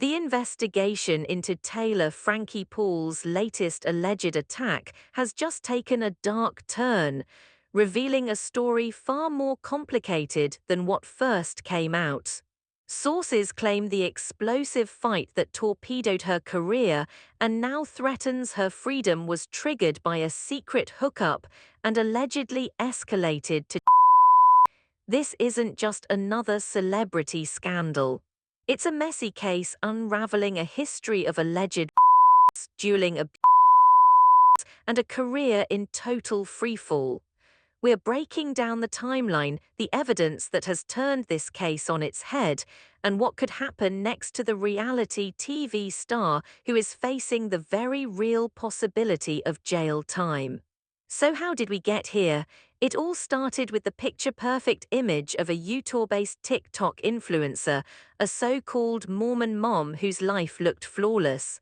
The investigation into Taylor Frankie Paul's latest alleged attack has just taken a dark turn, revealing a story far more complicated than what first came out. Sources claim the explosive fight that torpedoed her career and now threatens her freedom was triggered by a secret hookup and allegedly escalated to. This isn't just another celebrity scandal. It's a messy case unraveling a history of alleged dueling abuse and a career in total freefall. We're breaking down the timeline, the evidence that has turned this case on its head, and what could happen next to the reality TV star who is facing the very real possibility of jail time. So how did we get here? It all started with the picture-perfect image of a Utah-based TikTok influencer, a so-called Mormon mom whose life looked flawless.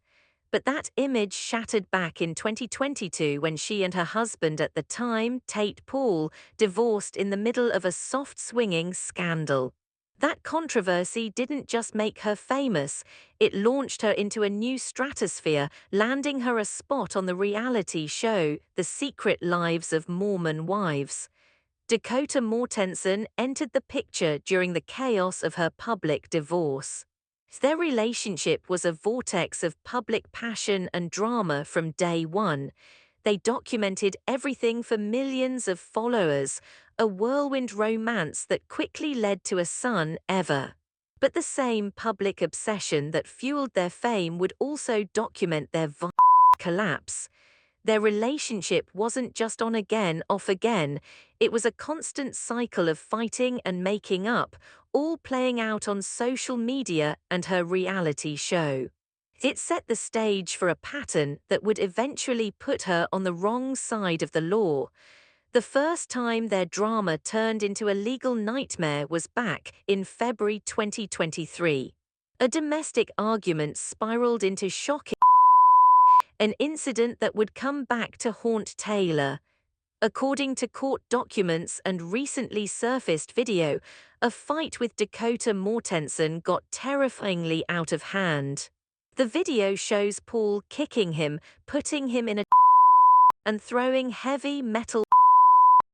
But that image shattered back in 2022 when she and her husband at the time, Tate Paul, divorced in the middle of a soft-swinging scandal. That controversy didn't just make her famous, it launched her into a new stratosphere, landing her a spot on the reality show The Secret Lives of Mormon Wives. Dakota Mortensen entered the picture during the chaos of her public divorce. Their relationship was a vortex of public passion and drama from day one. They documented everything for millions of followers, a whirlwind romance that quickly led to a son, Ever. But the same public obsession that fueled their fame would also document their violent collapse. Their relationship wasn't just on again, off again. It was a constant cycle of fighting and making up, all playing out on social media and her reality show. It set the stage for a pattern that would eventually put her on the wrong side of the law. The first time their drama turned into a legal nightmare was back in February 2023. A domestic argument spiraled into shocking, an incident that would come back to haunt Taylor. According to court documents and recently surfaced video, a fight with Dakota Mortensen got terrifyingly out of hand. The video shows Paul kicking him, putting him in a and throwing heavy metal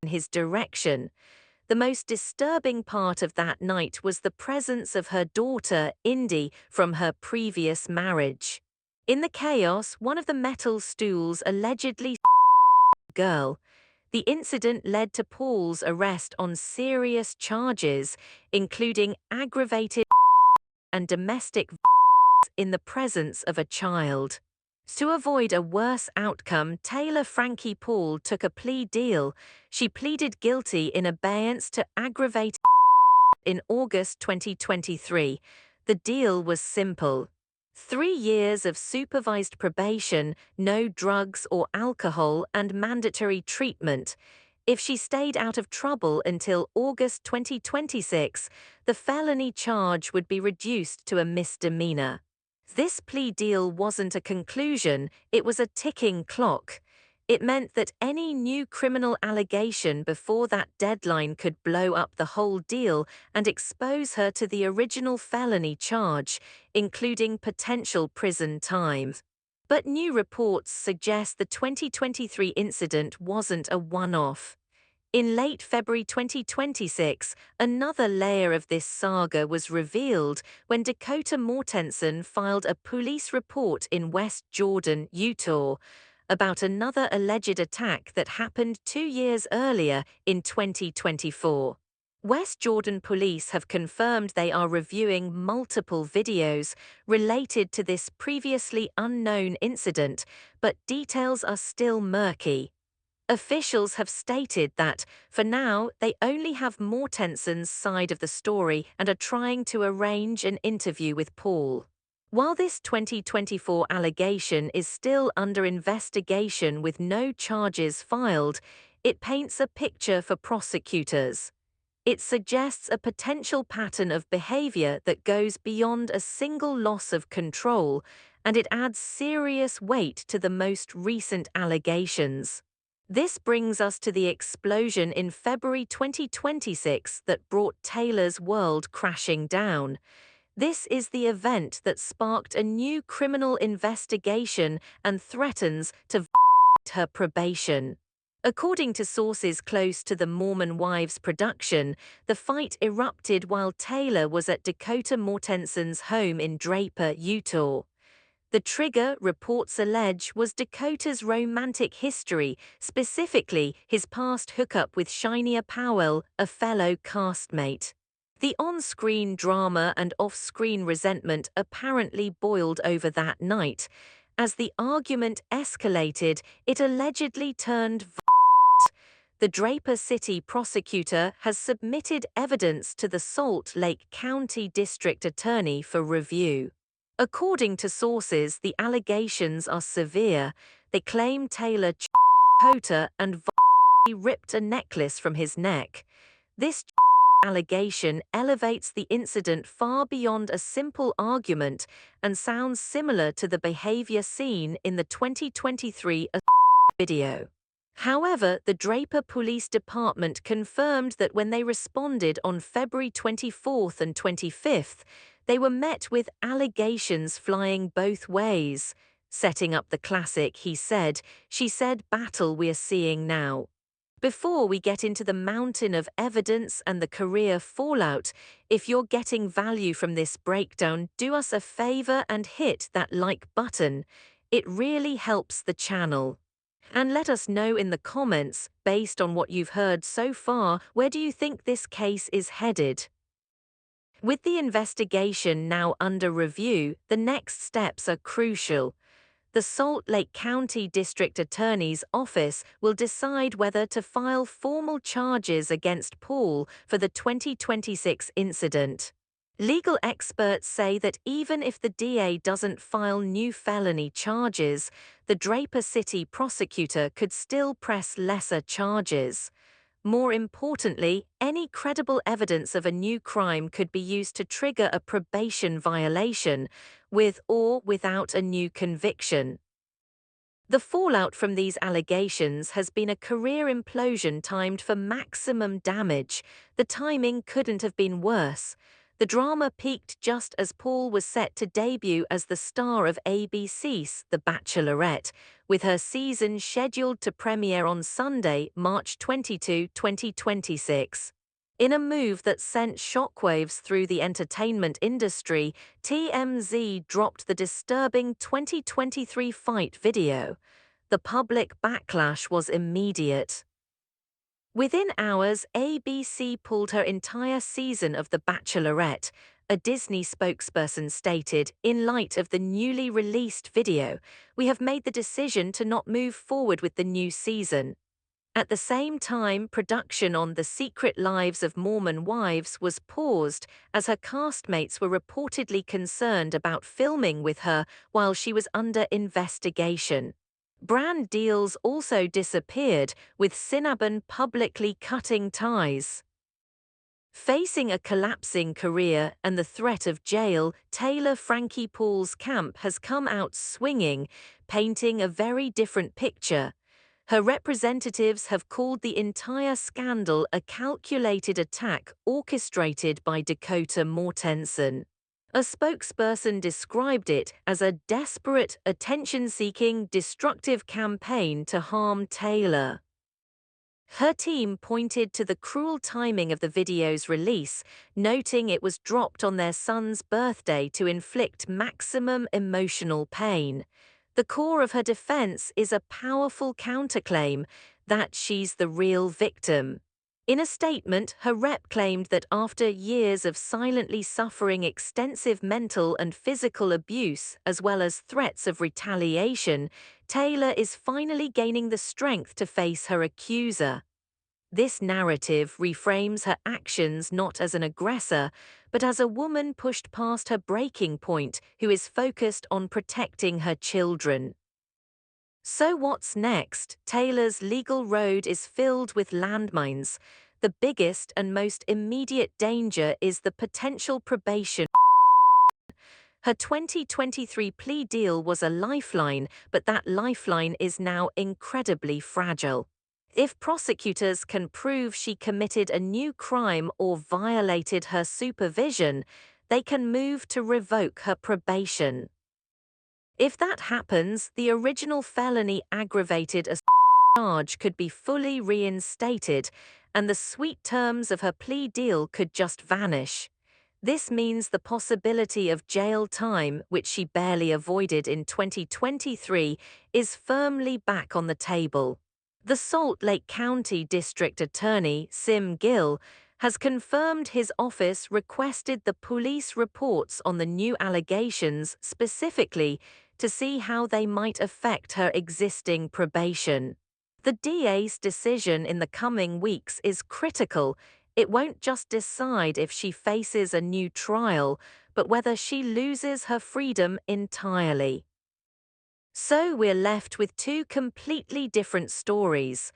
in his direction. The most disturbing part of that night was the presence of her daughter, Indy, from her previous marriage. In the chaos, one of the metal stools allegedly girl. The incident led to Paul's arrest on serious charges, including aggravated and domestic in the presence of a child. To avoid a worse outcome, Taylor Frankie Paul took a plea deal. She pleaded guilty in abeyance to aggravated in August 2023. The deal was simple. 3 years of supervised probation, no drugs or alcohol, and mandatory treatment. If she stayed out of trouble until August 2026, the felony charge would be reduced to a misdemeanor. This plea deal wasn't a conclusion, it was a ticking clock. It meant that any new criminal allegation before that deadline could blow up the whole deal and expose her to the original felony charge, including potential prison time. But new reports suggest the 2023 incident wasn't a one-off. In late February 2026, another layer of this saga was revealed when Dakota Mortensen filed a police report in West Jordan, Utah, about another alleged attack that happened 2 years earlier in 2024. West Jordan police have confirmed they are reviewing multiple videos related to this previously unknown incident, but details are still murky. Officials have stated that, for now, they only have Mortensen's side of the story and are trying to arrange an interview with Paul. While this 2024 allegation is still under investigation with no charges filed, it paints a picture for prosecutors. It suggests a potential pattern of behavior that goes beyond a single loss of control, and it adds serious weight to the most recent allegations. This brings us to the explosion in February 2026 that brought Taylor's world crashing down. This is the event that sparked a new criminal investigation and threatens to violate her probation. According to sources close to the Mormon Wives production, the fight erupted while Taylor was at Dakota Mortensen's home in Draper, Utah. The trigger, reports allege, was Dakota's romantic history, specifically his past hookup with Shania Powell, a fellow castmate. The on-screen drama and off-screen resentment apparently boiled over that night. As the argument escalated, it allegedly turned violent. The Draper City prosecutor has submitted evidence to the Salt Lake County District Attorney for review. According to sources, the allegations are severe. They claim Taylor Dakota and violently ripped a necklace from his neck. This allegation elevates the incident far beyond a simple argument and sounds similar to the behavior seen in the 2023 video. However, the Draper Police Department confirmed that when they responded on February 24th and 25th, they were met with allegations flying both ways, setting up the classic he said, she said battle we're seeing now. Before we get into the mountain of evidence and the career fallout, if you're getting value from this breakdown, do us a favor and hit that like button. It really helps the channel. And let us know in the comments, based on what you've heard so far, where do you think this case is headed? With the investigation now under review, the next steps are crucial. The Salt Lake County District Attorney's Office will decide whether to file formal charges against Paul for the 2026 incident. Legal experts say that even if the DA doesn't file new felony charges, the Draper City prosecutor could still press lesser charges. More importantly, any credible evidence of a new crime could be used to trigger a probation violation, with or without a new conviction. The fallout from these allegations has been a career implosion timed for maximum damage. The timing couldn't have been worse. The drama peaked just as Paul was set to debut as the star of ABC's The Bachelorette, with her season scheduled to premiere on Sunday, March 22, 2026. In a move that sent shockwaves through the entertainment industry, TMZ dropped the disturbing 2023 fight video. The public backlash was immediate. Within hours, ABC pulled her entire season of The Bachelorette, a Disney spokesperson stated. In light of the newly released video, we have made the decision to not move forward with the new season. At the same time, production on The Secret Lives of Mormon Wives was paused as her castmates were reportedly concerned about filming with her while she was under investigation. Brand deals also disappeared, with Cinnabon publicly cutting ties. Facing a collapsing career and the threat of jail, Taylor Frankie Paul's camp has come out swinging, painting a very different picture. Her representatives have called the entire scandal a calculated attack orchestrated by Dakota Mortensen. A spokesperson described it as a desperate, attention-seeking, destructive campaign to harm Taylor. Her team pointed to the cruel timing of the video's release, noting it was dropped on their son's birthday to inflict maximum emotional pain. The core of her defense is a powerful counterclaim that she's the real victim. In a statement, her rep claimed that after years of silently suffering extensive mental and physical abuse, as well as threats of retaliation, Taylor is finally gaining the strength to face her accuser. This narrative reframes her actions not as an aggressor, but as a woman pushed past her breaking point who is focused on protecting her children. So what's next? Taylor's legal road is filled with landmines. The biggest and most immediate danger is the potential probation. Her 2023 plea deal was a lifeline, but that lifeline is now incredibly fragile. If prosecutors can prove she committed a new crime or violated her supervision, they can move to revoke her probation. If that happens, the original felony aggravated assault charge could be fully reinstated, and the sweet terms of her plea deal could just vanish. This means the possibility of jail time, which she barely avoided in 2023, is firmly back on the table. The Salt Lake County District Attorney, Sim Gill, has confirmed his office requested the police reports on the new allegations specifically to see how they might affect her existing probation. The DA's decision in the coming weeks is critical. It won't just decide if she faces a new trial, but whether she loses her freedom entirely. So we're left with two completely different stories.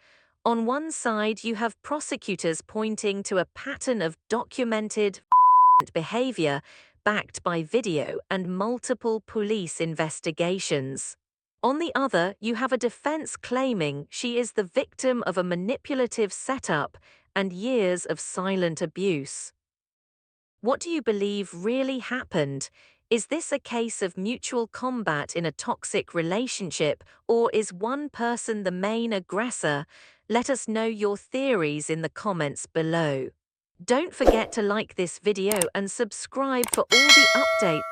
On one side, you have prosecutors pointing to a pattern of documented behavior backed by video and multiple police investigations. On the other, you have a defense claiming she is the victim of a manipulative setup and years of silent abuse. What do you believe really happened? Is this a case of mutual combat in a toxic relationship, or is one person the main aggressor? Let us know your theories in the comments below. Don't forget to like this video and subscribe for all the updates.